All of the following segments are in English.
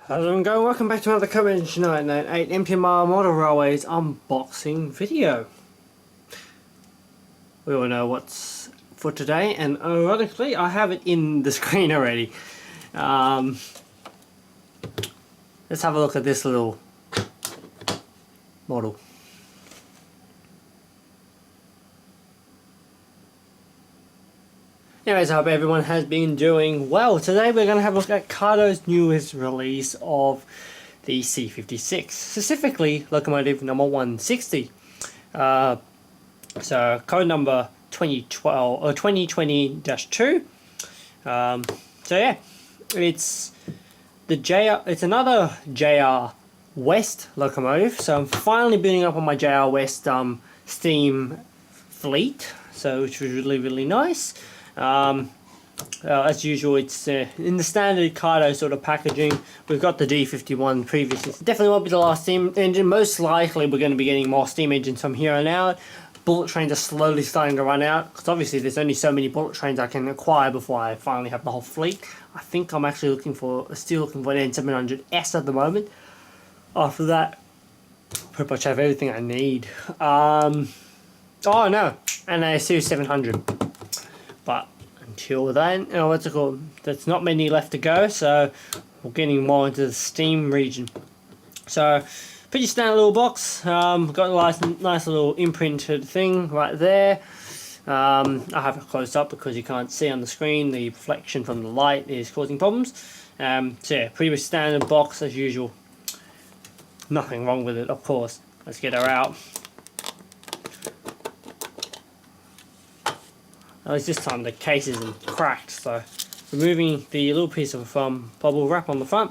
How's everyone going? Welcome back to another Carriages 998 MPMR Model Railways unboxing video. We all know what's for today, and ironically I have it in the screen already. Let's have a look at this little model. Anyways, I hope everyone has been doing well. Today we're going to have a look at Kato's newest release of the C56, specifically locomotive number 160. So code number 2012 or 2020-2. So yeah, it's the it's another JR West locomotive. So I'm finally building up on my JR West steam fleet. So which was really nice. As usual, it's in the standard Kato sort of packaging. We've got the D51 previously. Definitely won't be the last steam engine. Most likely we're going to be getting more steam engines from here on out. Bullet trains are slowly starting to run out, because obviously there's only so many bullet trains I can acquire before I finally have the whole fleet. I think I'm actually still looking for an N700S at the moment. After that, pretty much have everything I need. Oh no, and a Series 700. But until then, what's it called? There's not many left to go, so we're getting more into the steam region. So, pretty standard little box. Got a nice little imprinted thing right there. I have it close up because you can't see on the screen. The reflection from the light is causing problems. So yeah, pretty standard box as usual. Nothing wrong with it, of course. Let's get her out. At least this time the case isn't cracked, so removing the little piece of bubble wrap on the front,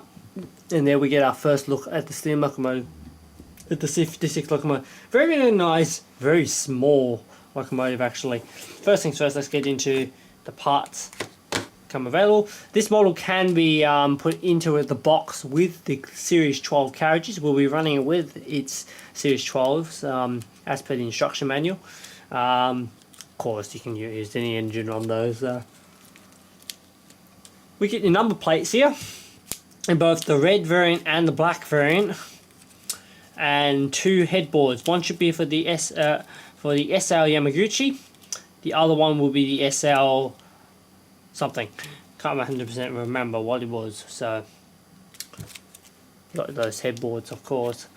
and there we get our first look at the steam locomotive, at the C56 locomotive. Very nice, very small locomotive actually. First things first, let's get into the parts come available. This model can be put into the box with the Series 12 carriages. We'll be running it with its Series 12s as per the instruction manual. Of course, you can use any engine on those. We get the number plates here in both the red variant and the black variant, and two headboards. One should be for the SL Yamaguchi. The other one will be the SL something. Can't 100% remember what it was. So got those headboards, of course.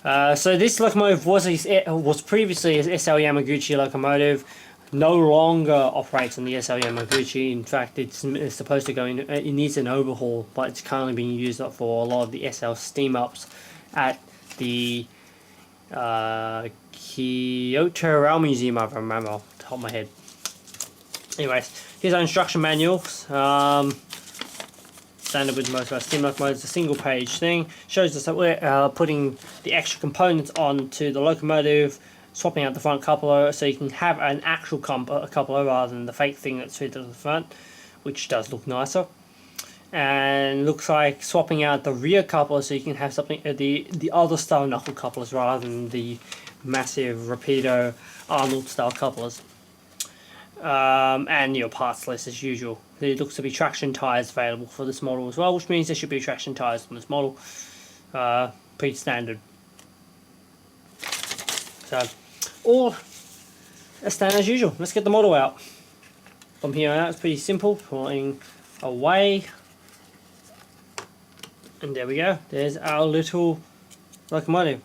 So this locomotive was previously an SL Yamaguchi locomotive. No longer operates on the SL Yamaguchi. In fact, it's supposed to go in. It needs an overhaul, but it's currently being used up for a lot of the SL steam ups at the Kyoto Rail Museum. I remember off the top of my head. Anyways, here's our instruction manual. Standard with most of our steam locomotives, a single page thing. Shows us that we're putting the extra components onto the locomotive, swapping out the front coupler so you can have an actual coupler rather than the fake thing that's fitted to the front, which does look nicer. And looks like swapping out the rear coupler so you can have something the other style knuckle couplers rather than the massive Rapido Arnold style couplers. And your parts list as usual. There looks to be traction tyres available for this model as well, which means there should be traction tyres on this model. Pretty standard. So, all as standard as usual. Let's get the model out. From here on out, it's pretty simple. Pulling away. And there we go. There's our little locomotive.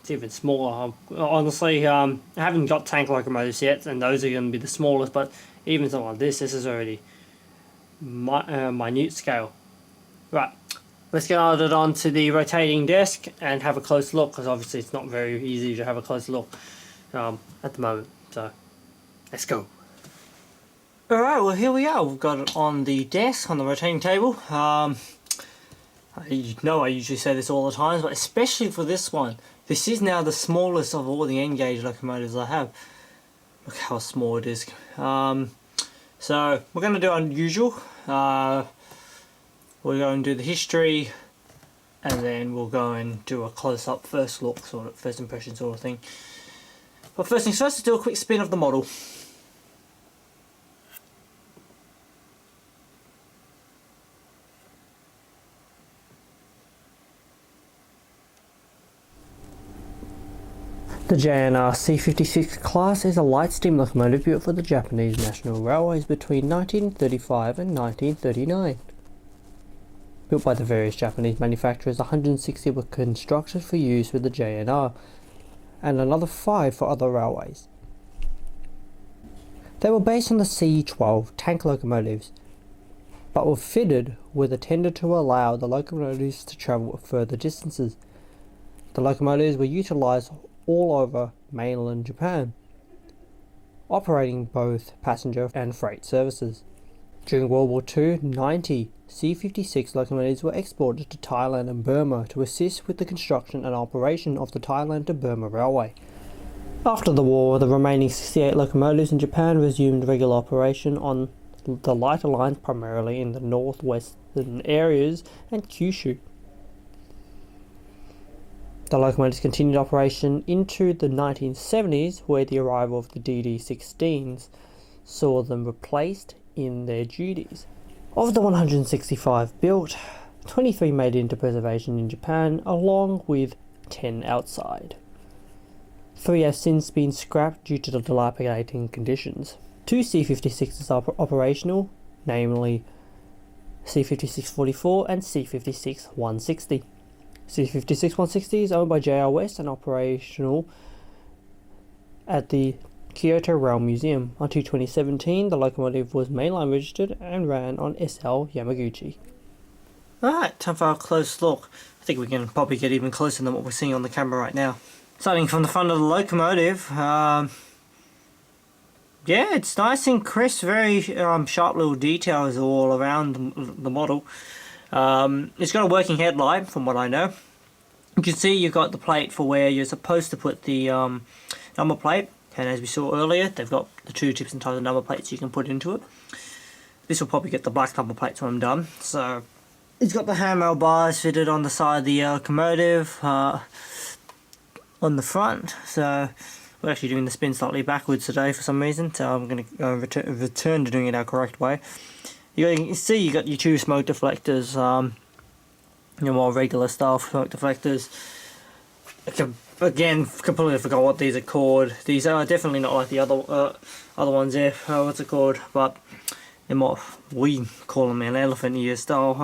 It's even smaller. Honestly, I haven't got tank locomotives yet, and those are going to be the smallest, but even something like this is already minute scale. Right, let's get added onto the rotating desk and have a close look, because obviously it's not very easy to have a close look at the moment. So, let's go. Alright, well here we are. We've got it on the desk, on the rotating table. You know I usually say this all the time, but especially for this one. This is now the smallest of all the N-gauge locomotives I have. Look how small it is. So we're going to do unusual. We're going to do the history, and then we'll go and do a close-up first look, sort of first impression sort of thing. But first things first, let's do a quick spin of the model. The JNR C56 class is a light steam locomotive built for the Japanese National Railways between 1935 and 1939. Built by the various Japanese manufacturers, 160 were constructed for use with the JNR, and another 5 for other railways. They were based on the C12 tank locomotives, but were fitted with a tender to allow the locomotives to travel further distances. The locomotives were utilised all over mainland Japan, operating both passenger and freight services. During World War II, 90 C56 locomotives were exported to Thailand and Burma to assist with the construction and operation of the Thailand to Burma Railway. After the war, the remaining 68 locomotives in Japan resumed regular operation on the lighter lines, primarily in the northwestern areas and Kyushu. The locomotives continued operation into the 1970s, where the arrival of the DD-16s saw them replaced in their duties. Of the 165 built, 23 made it into preservation in Japan, along with 10 outside. 3 have since been scrapped due to the dilapidating conditions. 2 C56s are operational, namely C56-44 and C56-160. C56-160 is owned by JR West and operational at the Kyoto Rail Museum. Until 2017, the locomotive was mainline registered and ran on SL Yamaguchi. Alright, time for a close look. I think we can probably get even closer than what we're seeing on the camera right now. Starting from the front of the locomotive, yeah, it's nice and crisp, very sharp little details all around the model. It's got a working headlight, from what I know. You can see you've got the plate for where you're supposed to put the number plate, and as we saw earlier, they've got the 2 tips and types of number plates you can put into it. This will probably get the black number plates when I'm done. So it's got the handrail bars fitted on the side of the locomotive, on the front. So we're actually doing the spin slightly backwards today for some reason, so I'm going to return to doing it our correct way. You can see you got your 2 smoke deflectors, your more regular style smoke deflectors. Again, completely forgot what these are called. These are definitely not like the other ones there. What's it called? But they're more, we call them an elephant ear style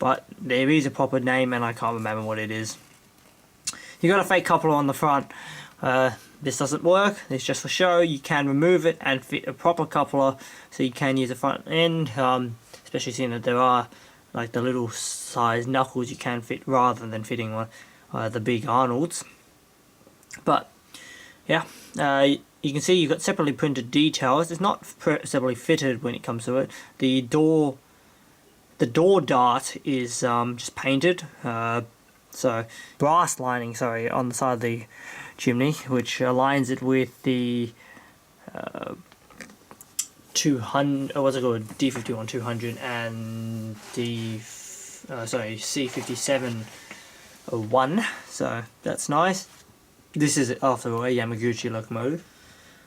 but there is a proper name and I can't remember what it is. You got a fake coupler on the front. This doesn't work, it's just for show. You can remove it and fit a proper coupler, so you can use the front end, especially seeing that there are like the little size knuckles you can fit rather than fitting one the big Arnolds. But yeah, you can see you've got separately printed details. It's not separately fitted when it comes to it. The door dart is just painted, so brass lining, sorry, on the side of the chimney, which aligns it with the 200, what's it called, D51 200 and the C57-01. So that's nice. This is after all a Yamaguchi locomotive.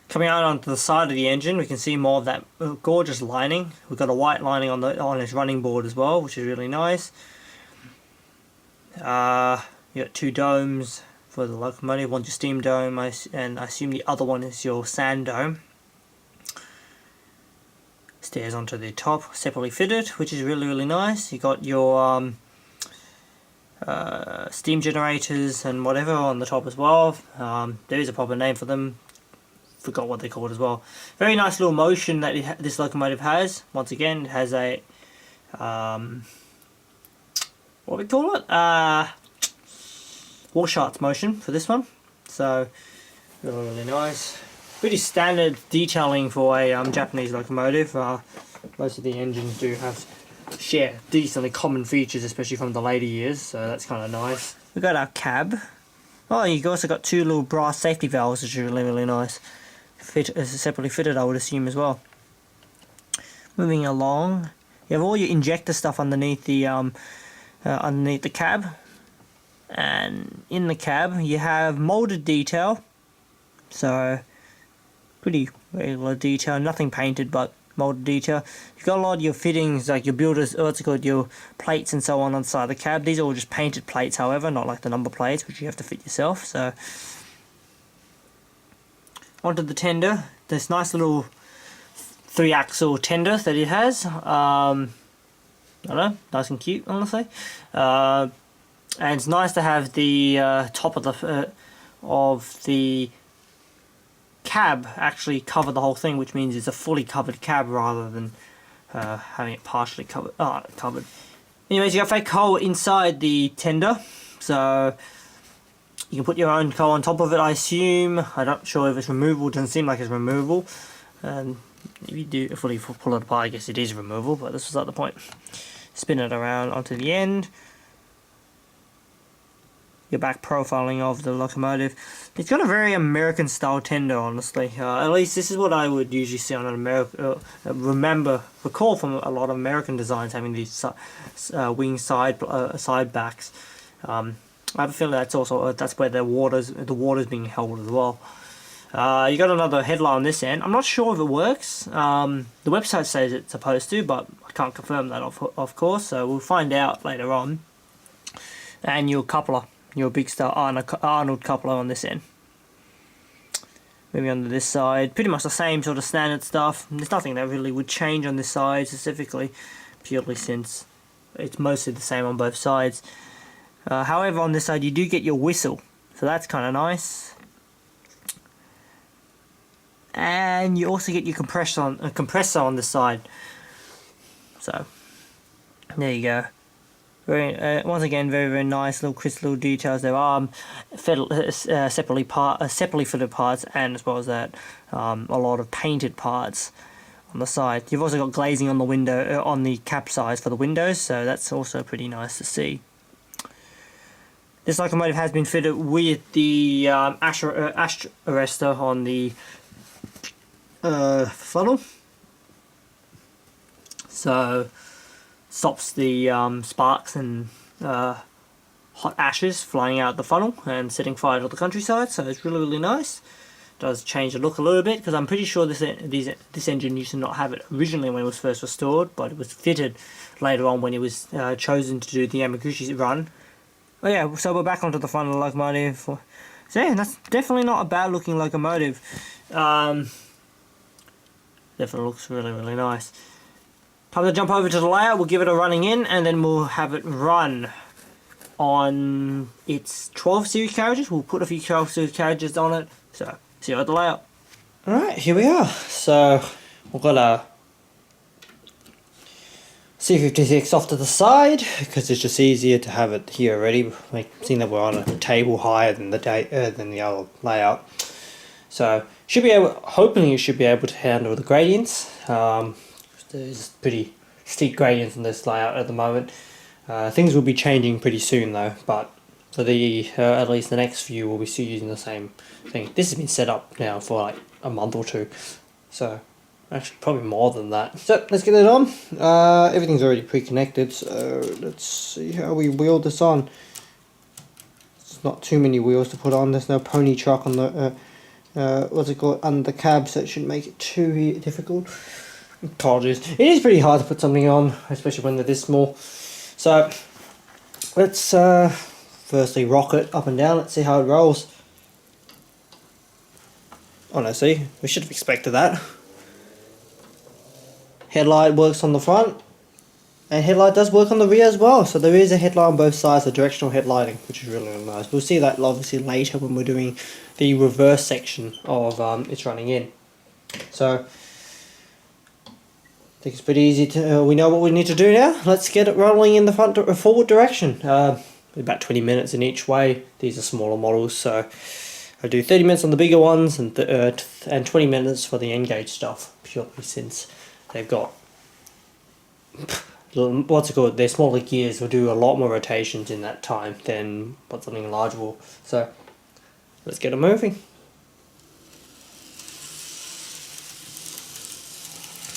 Coming out onto the side of the engine, we can see more of that gorgeous lining. We've got a white lining on its running board as well, which is really nice. You got 2 domes for the locomotive, one's your steam dome, and I assume the other one is your sand dome. Stairs onto the top, separately fitted, which is really nice. You got your steam generators and whatever on the top as well. There is a proper name for them, forgot what they're called as well. Very nice little motion that this locomotive has. Once again, it has a what we call it? Washart motion for this one. So really nice. Pretty standard detailing for a Japanese locomotive. Most of the engines do share decently common features, especially from the later years, so that's kind of nice. We've got our cab. Oh, you've also got 2 little brass safety valves, which are really nice. Separately fitted, I would assume, as well. Moving along, you have all your injector stuff underneath the cab, and in the cab you have molded detail, so pretty regular detail, nothing painted but molded detail. You've got a lot of your fittings, like your builders, what's it called, your plates and so on the side of the cab. These are all just painted plates, however, not like the number plates, which you have to fit yourself. So onto the tender. This nice little 3-axle tender that it has. I don't know, nice and cute, honestly. And it's nice to have the top of the cab actually cover the whole thing, which means it's a fully covered cab rather than having it partially covered. Anyways, you got fake coal inside the tender, so you can put your own coal on top of it, I assume. I'm not sure if it's removable. It doesn't seem like it's removable. And if you do fully pull it apart, I guess it is removable, but this was not the point. Spin it around onto the end. Your back profiling of the locomotive. It's got a very American style tender, honestly. At least this is what I would usually see on an recall from a lot of American designs having these wing side backs. I have a feeling that's where the water's being held as well. You got another headlight on this end. I'm not sure if it works. The website says it's supposed to, but I can't confirm that of course. So we'll find out later on. And your coupler. Your big star Arnold coupler on this end. Maybe on this side, pretty much the same sort of standard stuff. There's nothing that really would change on this side specifically, purely since it's mostly the same on both sides. However, on this side you do get your whistle, so that's kind of nice. And you also get your compressor on this side. So there you go. Once again, very nice little crystal details. There are separately fitted parts, and as well as that, a lot of painted parts on the side. You've also got glazing on the window, on the cap sides for the windows, so that's also pretty nice to see. This locomotive has been fitted with the ash arrestor on the funnel, so stops the sparks and hot ashes flying out the funnel and setting fire to the countryside. So it's really nice. Does change the look a little bit, because I'm pretty sure this engine used to not have it originally when it was first restored, but it was fitted later on when it was chosen to do the Yamaguchi run. Oh yeah, so we're back onto the front of the locomotive. So yeah, that's definitely not a bad looking locomotive. Definitely looks really nice. Time to jump over to the layout. We'll give it a running in, and then we'll have it run on its 12 series carriages. We'll put a few 12 series carriages on it. So, see you at the layout. Alright, here we are. So, we've got a C56 off to the side, because it's just easier to have it here already, seeing that we're on a table higher than the other layout. So, hoping it should be able to handle the gradients. There's pretty steep gradients in this layout at the moment. Things will be changing pretty soon though, but for the at least the next few we'll be still using the same thing. This has been set up now for like a month or two, so actually probably more than that. So let's get it on. Everything's already pre-connected, so let's see how we wheel this on. It's not too many wheels to put on. There's no pony truck on the what's it called, under the cab, so it shouldn't make it too difficult. Apologies. It is pretty hard to put something on, especially when they're this small. So let's firstly rock it up and down. Let's see how it rolls. Oh no, see, we should have expected that. Headlight works on the front, and headlight does work on the rear as well. So there is a headlight on both sides, the directional headlighting, which is really nice. We'll see that obviously later when we're doing the reverse section of it's running in. So I think it's pretty easy to, we know what we need to do now. Let's get it rolling in the forward direction. About 20 minutes in each way. These are smaller models, so I do 30 minutes on the bigger ones and 20 minutes for the N-gauge stuff, purely since they've got, what's it called, their smaller gears will do a lot more rotations in that time than what something larger will. So let's get it moving.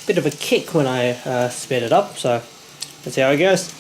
Bit of a kick when I sped it up, so let's see how it goes.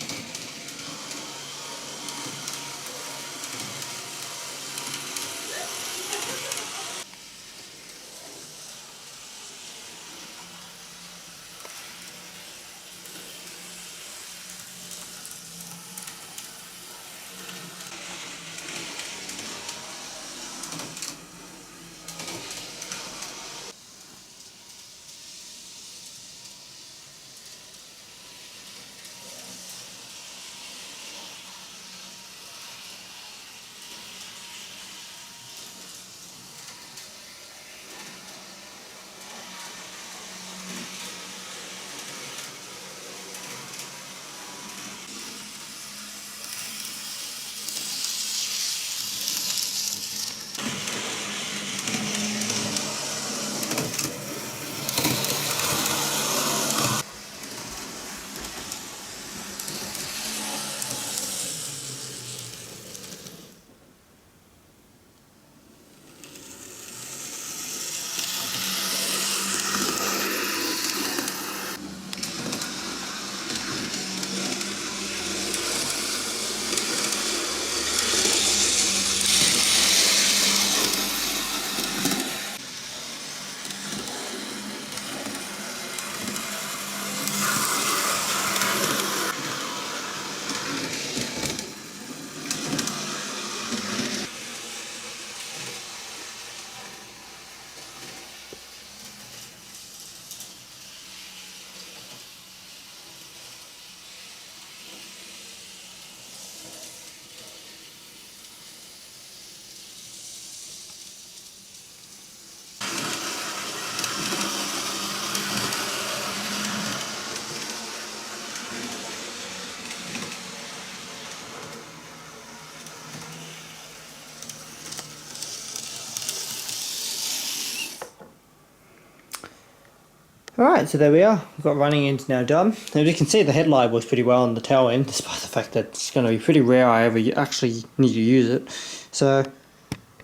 Alright, so there we are. We've got running ends now done. As you can see, the headlight works pretty well on the tail end, despite the fact that it's going to be pretty rare I ever actually need to use it. So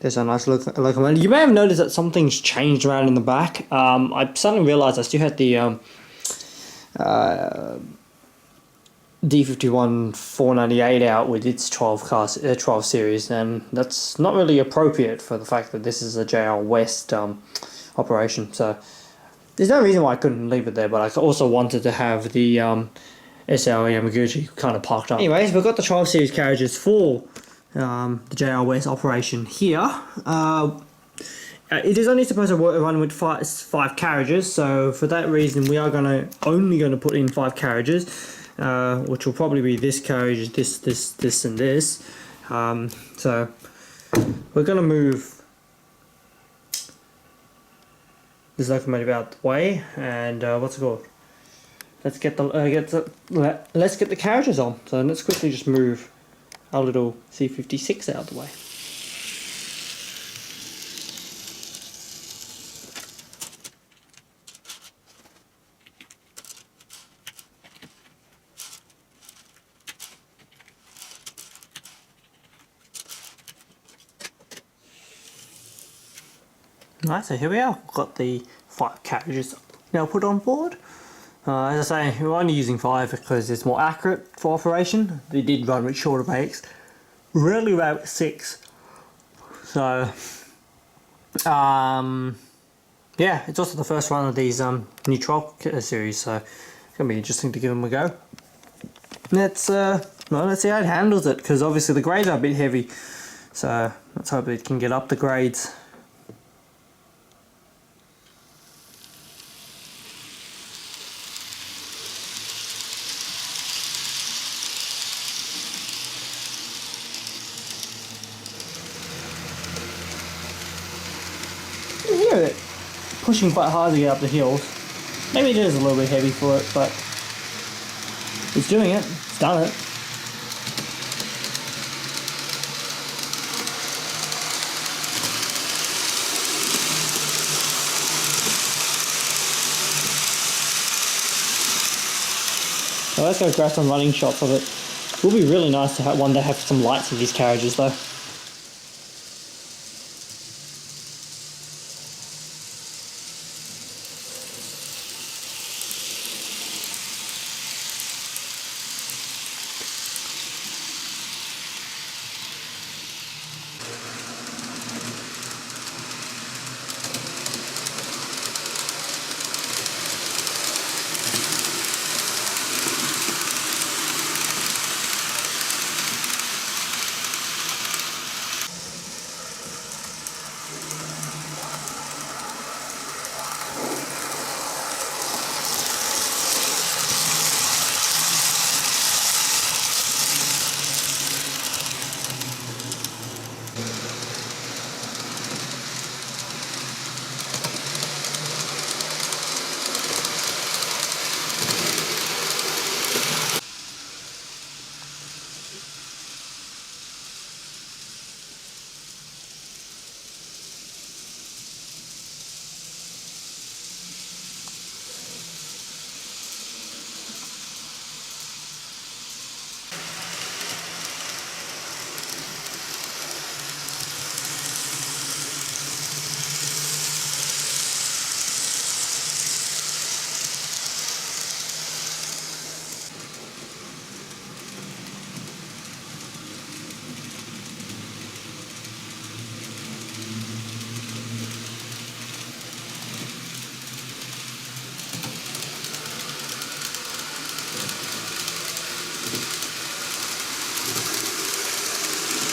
there's a nice locomotive. You may have noticed that something's changed around in the back. I suddenly realised I still had the D51 498 out with its 12 series, and that's not really appropriate for the fact that this is a JR West operation. So there's no reason why I couldn't leave it there, but I also wanted to have the SL Yamaguchi kind of parked up. Anyways, we've got the 12 series carriages for the JR West operation here. It is only supposed to run with five carriages, so for that reason we are only going to put in 5 carriages, which will probably be this carriage, this and this. So we're going to move this locomotive out the way, and what's it called? Let's get the carriages on. So let's quickly just move our little C56 out of the way. Right, so here we are. We've got the 5 carriages now put on board. As I say, we're only using 5 because it's more accurate for operation. They did run with shorter brakes. Rarely ran with 6. So, yeah, it's also the first one of these new 12 series, so it's going to be interesting to give them a go. Let's see how it handles it, because obviously the grades are a bit heavy. So, let's hope it can get up the grades. You hear it pushing quite hard to get up the hills. Maybe it is a little bit heavy for it, but it's doing it. It's done it. So let's go grab some running shots of it. It will be really nice to have one that have some lights in these carriages though.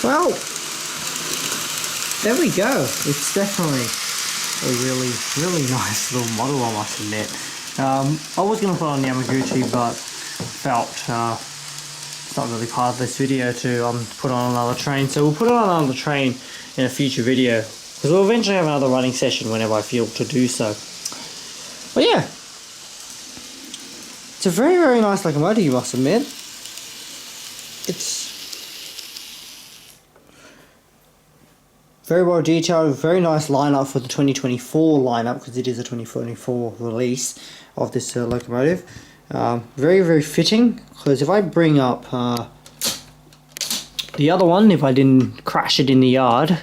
Well, there we go. It's definitely a really nice little model, I must admit. I was going to put on Yamaguchi, but felt it's not really part of this video to put on another train. So we'll put on another train in a future video, because we'll eventually have another running session whenever I feel to do so. But yeah, it's a very nice locomotive, you must admit. Very well detailed, very nice lineup for the 2024 lineup, because it is a 2024 release of this locomotive. Very, very fitting, because if I bring up the other one, if I didn't crash it in the yard,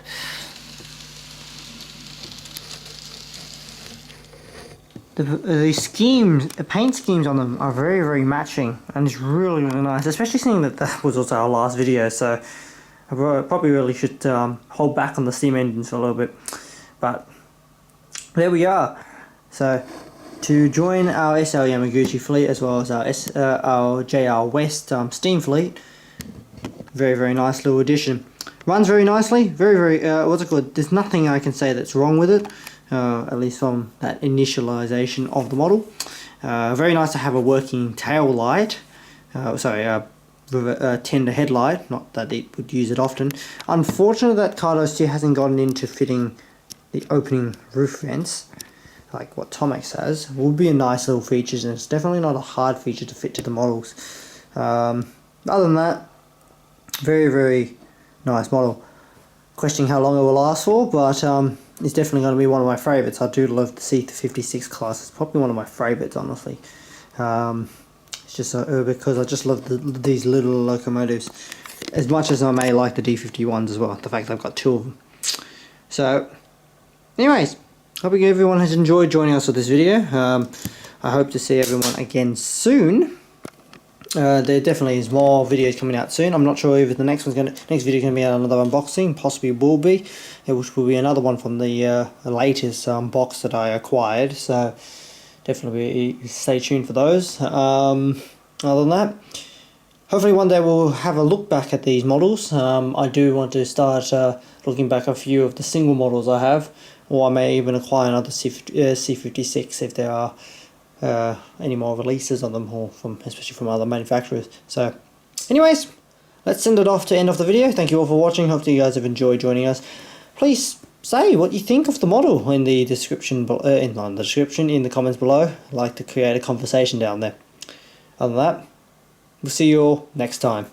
the paint schemes on them are very, very matching, and it's really, really nice, especially seeing that that was also our last video, so I probably really should hold back on the steam engines for a little bit, but there we are. So to join our SL Yamaguchi fleet, as well as our JR West steam fleet, very, very nice little addition. Runs very nicely, very, very, what's it called, there's nothing I can say that's wrong with it, at least from that initialization of the model. Very nice to have a working tail light, tender headlight, not that it would use it often. Unfortunately that Kato still hasn't gotten into fitting the opening roof vents like what Tomex has. Would be a nice little feature, and it's definitely not a hard feature to fit to the models. Other than that, very, very nice model. Questioning how long it will last for, but it's definitely going to be one of my favourites. I do love the C56 class. It's probably one of my favourites, honestly. It's just because I just love these little locomotives, as much as I may like the D51s as well, the fact that I've got two of them. So, anyways, hope everyone has enjoyed joining us for this video. I hope to see everyone again soon. There definitely is more videos coming out soon. I'm not sure if the next video is going to be another unboxing, possibly will be, which will be another one from the latest box that I acquired. So definitely stay tuned for those. Other than that, hopefully one day we'll have a look back at these models. I do want to start looking back at a few of the single models I have, or I may even acquire another C56 if there are any more releases on them, or especially from other manufacturers. So anyways, let's send it off to end of the video. Thank you all for watching. Hopefully you guys have enjoyed joining us. Please say what you think of the model in the description, in the comments below. I'd like to create a conversation down there. Other than that, we'll see you all next time.